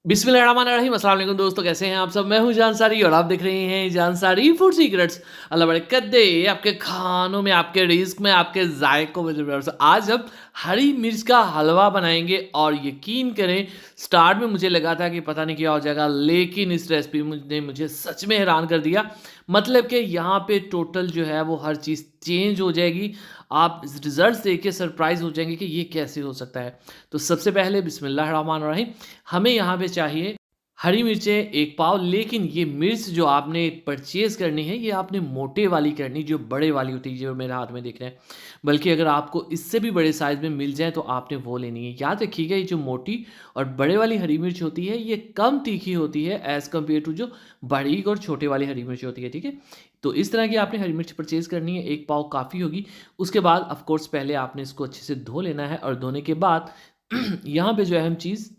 बिस्मिल्लाहिर्रहमानिर्रहीम। अस्सलाम वालेकुम दोस्तों, कैसे हैं आप सब। मैं हूं जानसारी और आप देख रहे हैं जानसारी फूड सीक्रेट्स। अल्लाह बरकत दे आपके खानों में, आपके रिस्क में, आपके जायकों में। आज हम हरी मिर्च का हलवा बनाएंगे और यकीन करें स्टार्ट में मुझे लगा था कि पता नहीं क्या हो जाएगा, लेकिन इस रेसिपी ने मुझे सच में हैरान कर दिया। मतलब कि यहाँ पे टोटल जो है वो हर चीज़ चेंज हो जाएगी। आप रिजल्ट देख के सरप्राइज हो जाएंगे कि ये कैसे हो सकता है। तो सबसे पहले बिस्मिल्लाह रहमान रहीम, हमें यहाँ पे चाहिए हरी मिर्चें 1 पाव। लेकिन ये मिर्च जो आपने परचेज़ करनी है, ये आपने मोटे वाली करनी, जो बड़े वाली होती है, जो मेरे हाथ में दिख रहे हैं। बल्कि अगर आपको इससे भी बड़े साइज़ में मिल जाए तो आपने वो लेनी है। याद रखिएगा, ये जो मोटी और बड़े वाली हरी मिर्च होती है, ये कम तीखी होती है एज़ कम्पेयर टू जो बारीक और छोटे वाली हरी मिर्च होती है, ठीक है? तो इस तरह की आपने हरी मिर्च परचेज़ करनी है, 1 पाव काफ़ी होगी। उसके बाद ऑफ़ कोर्स पहले आपने इसको अच्छे से धो लेना है और धोने के बाद यहाँ पे जो अहम चीज़,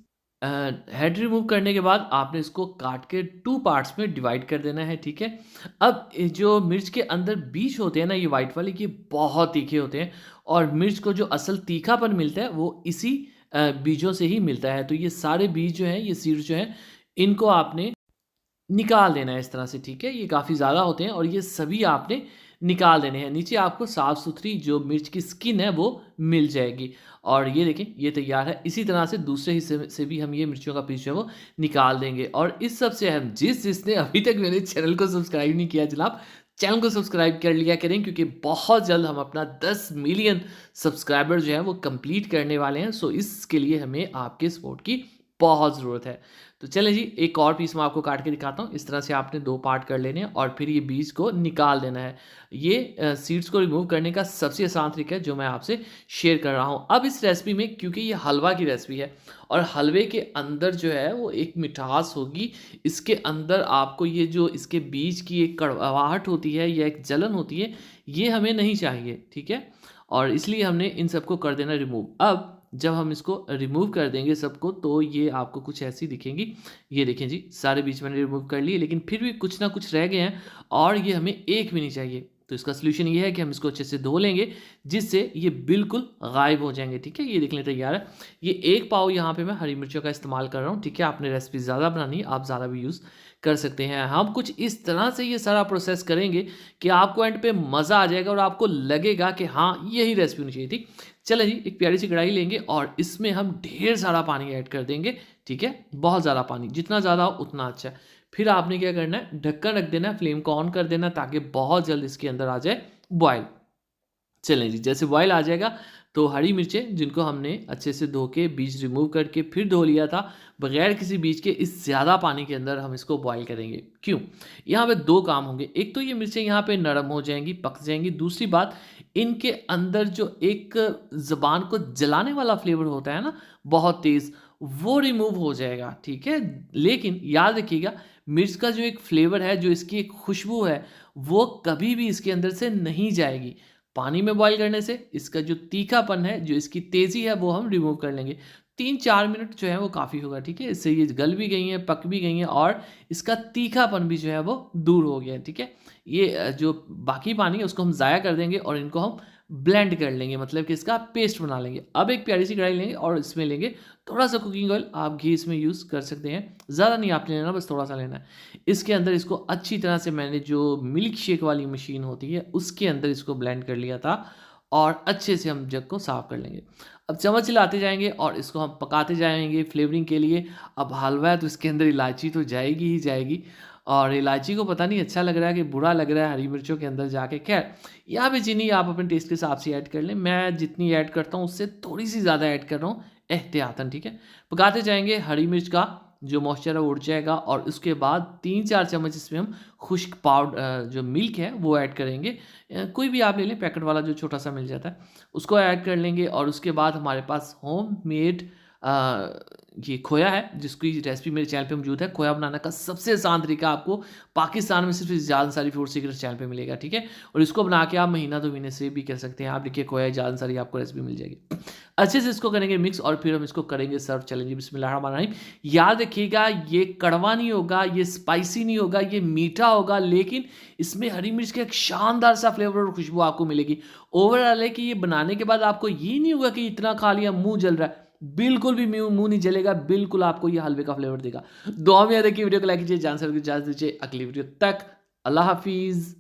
अ, हेड रिमूव करने के बाद आपने इसको काट के 2 पार्ट्स में डिवाइड कर देना है, ठीक है? अब ये जो मिर्च के अंदर बीज होते हैं ना, ये व्हाइट वाले, ये बहुत तीखे होते हैं और मिर्च को जो असल तीखापन मिलता है वो इसी बीजों से ही मिलता है। तो ये सारे बीज जो हैं, ये सीड्स जो हैं, इनको आपने निकाल देना है इस तरह से, ठीक है? ये काफ़ी ज़्यादा होते हैं और ये सभी आपने निकाल देने हैं। नीचे आपको साफ़-सुथरी जो मिर्च की स्किन है वो मिल जाएगी और ये देखें, ये तैयार है। इसी तरह से दूसरे हिस्से में से भी हम ये मिर्चियों का पीस जो है वो निकाल देंगे। और इस सबसे अहम, जिसने अभी तक मेरे चैनल को सब्सक्राइब नहीं किया जनाब, चैनल को सब्सक्राइब कर लिया करें, क्योंकि बहुत जल्द हम अपना 10 मिलियन सब्सक्राइबर जो है वो कंप्लीट करने वाले हैं। सो इसके लिए हमें आपके सपोर्ट की बहुत ज़रूरत है। तो चलें जी, एक और पीस मैं आपको काट के दिखाता हूँ। इस तरह से आपने 2 पार्ट कर लेने हैं और फिर ये बीज को निकाल देना है। ये सीड्स को रिमूव करने का सबसे आसान तरीका है जो मैं आपसे शेयर कर रहा हूँ। अब इस रेसिपी में, क्योंकि ये हलवा की रेसिपी है और हलवे के अंदर जो है वो एक मिठास होगी, इसके अंदर आपको ये जो इसके बीज की एक कड़वाहट होती है या एक जलन होती है, ये हमें नहीं चाहिए, ठीक है? और इसलिए हमने इन सबको कर देना रिमूव। अब जब हम इसको रिमूव कर देंगे सबको, तो ये आपको कुछ ऐसी दिखेंगी। ये देखें जी, सारे बीज मैंने रिमूव कर लिए, लेकिन फिर भी कुछ ना कुछ रह गए हैं और ये हमें एक भी नहीं चाहिए। तो इसका सॉल्यूशन ये है कि हम इसको अच्छे से धो लेंगे, जिससे ये बिल्कुल गायब हो जाएंगे, ठीक है? ये देख लें तैयार है। ये 1 पाव यहाँ पे मैं हरी मिर्चों का इस्तेमाल कर रहा हूँ, ठीक है? आपने रेसिपी ज़्यादा बनानी है, आप ज़्यादा भी यूज़ कर सकते हैं। हम कुछ इस तरह से ये सारा प्रोसेस करेंगे कि आपको एंड पे मज़ा आ जाएगा और आपको लगेगा कि हाँ, यही रेसिपी होनी चाहिए थी। चलें जी, एक प्यारी सी कढ़ाई लेंगे और इसमें हम ढेर सारा पानी ऐड कर देंगे, ठीक है? बहुत ज़्यादा पानी, जितना ज़्यादा हो उतना अच्छा है। फिर आपने क्या करना है, ढक्कन रख देना है, फ्लेम को ऑन कर देना, ताकि बहुत जल्द इसके अंदर आ जाए बॉयल। चलें जी, जैसे बॉयल आ जाएगा तो हरी मिर्चें, जिनको हमने अच्छे से धो के बीज रिमूव करके फिर धो लिया था, बगैर किसी बीज के इस ज़्यादा पानी के अंदर हम इसको बॉयल करेंगे। क्यों? यहाँ पे 2 काम होंगे। एक तो ये मिर्चें यहाँ पे नरम हो जाएँगी, पक जाएँगी। दूसरी बात, इनके अंदर जो एक ज़ुबान को जलाने वाला फ्लेवर होता है ना, बहुत तेज़, वो रिमूव हो जाएगा, ठीक है? लेकिन याद रखिएगा, मिर्च का जो एक फ्लेवर है, जो इसकी एक खुशबू है, वो कभी भी इसके अंदर से नहीं जाएगी। पानी में बॉयल करने से इसका जो तीखापन है, जो इसकी तेज़ी है, वो हम रिमूव कर लेंगे। 3-4 मिनट जो है वो काफ़ी होगा, ठीक है? इससे ये गल भी गई हैं, पक भी गई हैं और इसका तीखापन भी जो है वो दूर हो गया है, ठीक है? ये जो बाकी पानी है उसको हम ज़ाया कर देंगे और इनको हम ब्लेंड कर लेंगे, मतलब कि इसका पेस्ट बना लेंगे। अब एक प्यारी सी कढ़ाई लेंगे और इसमें लेंगे थोड़ा-सा कुकिंग ऑयल, आप घी इसमें यूज़ कर सकते हैं। ज़्यादा नहीं आपने लेना, बस थोड़ा-सा लेना है। इसके अंदर इसको अच्छी तरह से मैंने जो मिल्क शेक वाली मशीन होती है, उसके अंदर इसको ब्लेंड कर लिया था और अच्छे से हम जग को साफ़ कर लेंगे। अब चम्मच हिलाते जाएँगे और इसको हम पकाते जाएँगे फ्लेवरिंग के लिए। अब हलवा है तो इसके अंदर इलायची तो जाएगी ही जाएगी और इलायची को पता नहीं अच्छा लग रहा है कि बुरा लग रहा है हरी मिर्चों के अंदर जाके। ख़ैर, यहाँ पे चीनी आप अपने टेस्ट के हिसाब से ऐड कर लें। मैं जितनी ऐड करता हूँ उससे थोड़ी-सी ज़्यादा ऐड कर रहा हूँ एहतियातन, ठीक है? पकाते जाएँगे, हरी मिर्च का जो मॉइस्चर है वो उड़ जाएगा और उसके बाद 3-4 चम्मच इसमें हम खुश्क जो मिल्क है वो ऐड करेंगे। कोई भी आप ले लें, पैकेट वाला जो छोटा-सा मिल जाता है, उसको ऐड कर लेंगे और उसके बाद हमारे पास होममेड ये खोया है, जिसकी रेसिपी मेरे चैनल पे मौजूद है। खोया बनाने का सबसे आसान तरीका आपको पाकिस्तान में सिर्फ़ इस जान सारी फूड सीक्रेट्स चैनल पे मिलेगा, ठीक है? और इसको बना के आप महीना 2 महीने से भी कर सकते हैं। आप लिखिए खोया जान सारी, आपको रेसिपी मिल जाएगी। अच्छे से इसको करेंगे मिक्स और फिर हम इसको करेंगे सर्व। चलेंगे, बिस्मिल्लाहिर्रहमानिर्रहीम। याद रखिएगा, ये कड़वा नहीं होगा, ये स्पाइसी नहीं होगा, ये मीठा होगा, लेकिन इसमें हरी मिर्च का एक शानदार सा फ्लेवर और खुशबू आपको मिलेगी। ओवरऑल है कि ये बनाने के बाद आपको ये नहीं होगा कि इतना खा लिया, मुँह जल रहा है। बिल्कुल भी मुँह नहीं जलेगा, बिल्कुल आपको ये हलवे का फ्लेवर देगा। दुआ में याद रखिए, वीडियो को लाइक कीजिए, जान सर को इजाज़त दीजिए। अगली वीडियो तक अल्लाह हाफ़िज़।